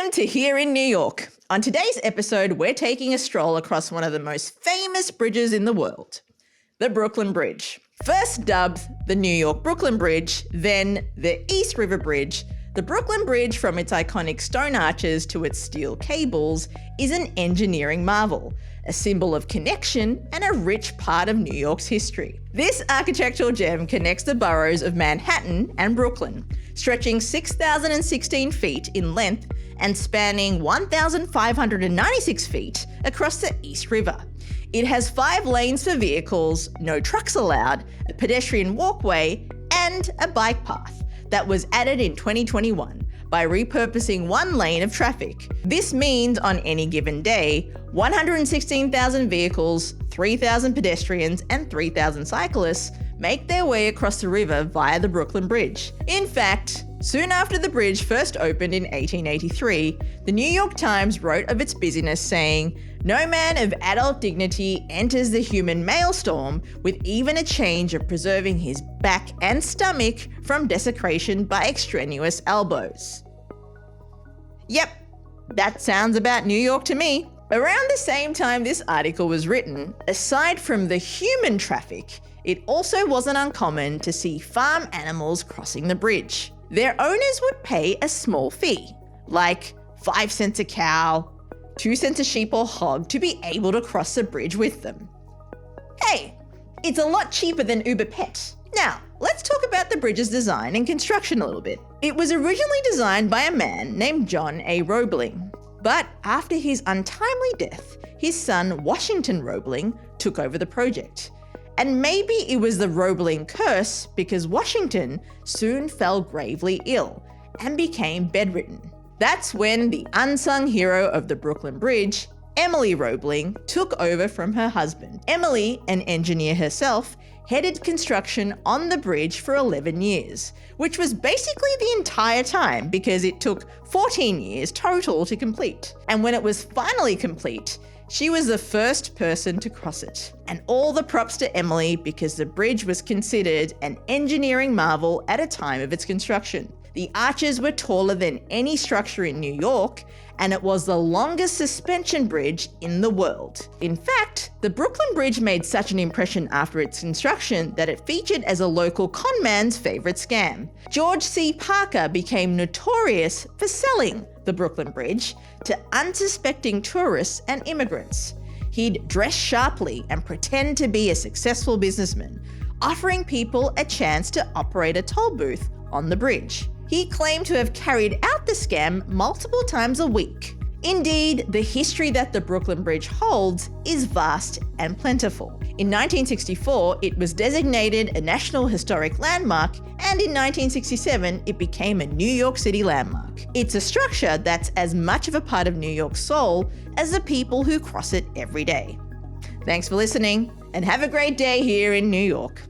Welcome to Here in New York. On today's episode, we're taking a stroll across one of the most famous bridges in the world, the Brooklyn Bridge. First dubbed the New York-Brooklyn Bridge, then the East River Bridge, the Brooklyn Bridge, from its iconic stone arches to its steel cables, is an engineering marvel, a symbol of connection and a rich part of New York's history. This architectural gem connects the boroughs of Manhattan and Brooklyn, stretching 6,016 feet in length and spanning 1,596 feet across the East River. It has 5 lanes for vehicles, no trucks allowed, a pedestrian walkway, and a bike path that was added in 2021 by repurposing 1 lane of traffic. This means on any given day, 116,000 vehicles, 3,000 pedestrians, and 3,000 cyclists make their way across the river via the Brooklyn Bridge. In fact, soon after the bridge first opened in 1883, the New York Times wrote of its busyness saying, "No man of adult dignity enters the human maelstrom with even a change of preserving his back and stomach from desecration by extraneous elbows." Yep, that sounds about New York to me. Around the same time this article was written, aside from the human traffic, it also wasn't uncommon to see farm animals crossing the bridge. Their owners would pay a small fee, like 5 cents a cow, 2 cents a sheep or hog, to be able to cross the bridge with them. Hey, it's a lot cheaper than Uber Pet. Now, let's talk about the bridge's design and construction a little bit. It was originally designed by a man named John A. Roebling, but after his untimely death, his son Washington Roebling took over the project. And maybe it was the Roebling curse, because Washington soon fell gravely ill and became bedridden. That's when the unsung hero of the Brooklyn Bridge, Emily Roebling, took over from her husband. Emily, an engineer herself, headed construction on the bridge for 11 years, which was basically the entire time because it took 14 years total to complete. And when it was finally complete, she was the first person to cross it. And all the props to Emily, because the bridge was considered an engineering marvel at a time of its construction. The arches were taller than any structure in New York, and it was the longest suspension bridge in the world. In fact, the Brooklyn Bridge made such an impression after its construction that it featured as a local conman's favorite scam. George C. Parker became notorious for selling the Brooklyn Bridge to unsuspecting tourists and immigrants. He'd dress sharply and pretend to be a successful businessman, offering people a chance to operate a toll booth on the bridge. He claimed to have carried out the scam multiple times a week. Indeed, the history that the Brooklyn Bridge holds is vast and plentiful. In 1964, it was designated a National Historic Landmark, and in 1967, it became a New York City landmark. It's a structure that's as much of a part of New York's soul as the people who cross it every day. Thanks for listening, and have a great day here in New York.